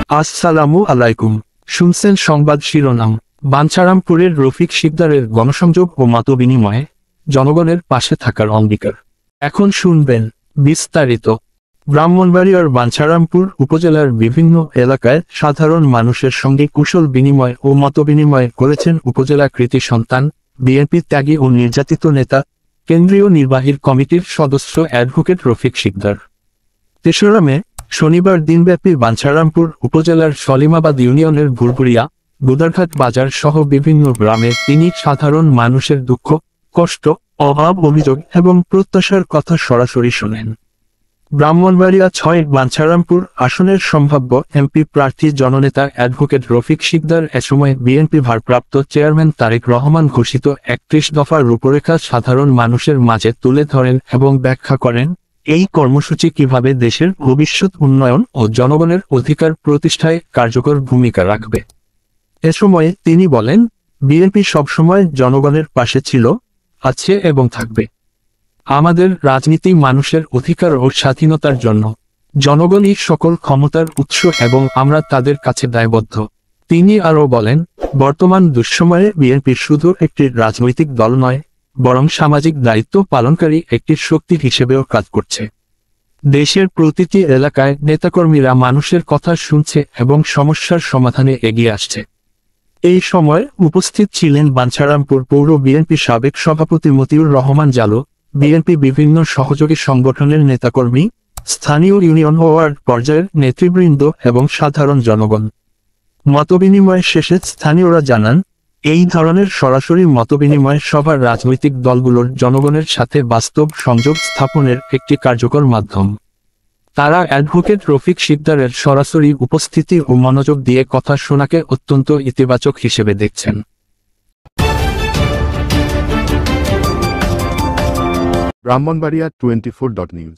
আসসালামু আলাইকুম। শুনছেন সংবাদ শিরোনাম। বাঞ্ছারামপুরের রফিক শিকদারের গণসংযোগ ও মতবিনিময়ে জনগণের পাশে থাকার অঙ্গীকার। এখন শুনবেন বিস্তারিত। ব্রাহ্মণবাড়িয়ার বাঞ্ছারামপুর উপজেলার বিভিন্ন এলাকায় সাধারণ মানুষের সঙ্গে কুশল বিনিময় ও মতবিনিময় করেছেন উপজেলা কৃতি সন্তান, বিএনপি ত্যাগী ও নির্যাতিত নেতা, কেন্দ্রীয় নির্বাহী কমিটির সদস্য অ্যাডভোকেট রফিক শিকদার। ৩রা মে শনিবার দিনব্যাপী বাঞ্ছারামপুর উপজেলার সলিমাবাদ ইউনিয়নের ভুরভুরিয়া, গুদারঘাট বাজার সহ বিভিন্ন গ্রামে তিনি সাধারণ মানুষের দুঃখ, কষ্ট, অভাব, অভিযোগ এবং প্রত্যাশার কথা সরাসরি শোনেন। ব্রাহ্মণবাড়িয়া ৬ বাঞ্ছারামপুর আসনের সম্ভাব্য এমপি প্রার্থী জননেতা অ্যাডভোকেট রফিক শিকদার এ সময় বিএনপি ভারপ্রাপ্ত চেয়ারম্যান তারেক রহমান ঘোষিত ৩১ দফার রূপরেখা সাধারণ মানুষের মাঝে তুলে ধরেন এবং ব্যাখ্যা করেন এই কর্মসূচি কিভাবে দেশের ভবিষ্যৎ উন্নয়ন ও জনগণের অধিকার প্রতিষ্ঠায় কার্যকর ভূমিকা রাখবে। এ সময়ে তিনি বলেন, বিএনপি সবসময় জনগণের পাশে ছিল, আছে এবং থাকবে। আমাদের রাজনীতি মানুষের অধিকার ও স্বাধীনতার জন্য। জনগণই সকল ক্ষমতার উৎস এবং আমরা তাদের কাছে দায়বদ্ধ। তিনি আরও বলেন, বর্তমান দুঃসময়ে বিএনপি শুধু একটি রাজনৈতিক দল নয়, বরং সামাজিক দায়িত্ব পালনকারী একটি শক্তি হিসেবেও কাজ করছে। দেশের প্রতিটি এলাকায় নেতাকর্মীরা মানুষের কথা শুনছে এবং সমস্যার সমাধানে এগিয়ে আসছে। এই সময় উপস্থিত ছিলেন বাঞ্ছারামপুর পৌর বিএনপি সাবেক সভাপতি মতিউর রহমান জালু, বিএনপি বিভিন্ন সহযোগী সংগঠনের নেতাকর্মী, স্থানীয় ইউনিয়ন ও ওয়ার্ড পর্যায়ের নেতৃবৃন্দ এবং সাধারণ জনগণ। মতবিনিময় শেষে স্থানীয়রা জানান, এই ধরনের সরাসরি মতবিনিময় সভার রাজনৈতিক দলগুলোর জনগণের সাথে বাস্তব সংযোগ স্থাপনের একটি কার্যকর মাধ্যম। তারা অ্যাডভোকেট রফিক শিকদারের সরাসরি উপস্থিতি ও মনোযোগ দিয়ে কথা শোনাকে অত্যন্ত ইতিবাচক হিসেবে দেখছেন। ব্রাহ্মণবাড়িয়া 24.নিউজ।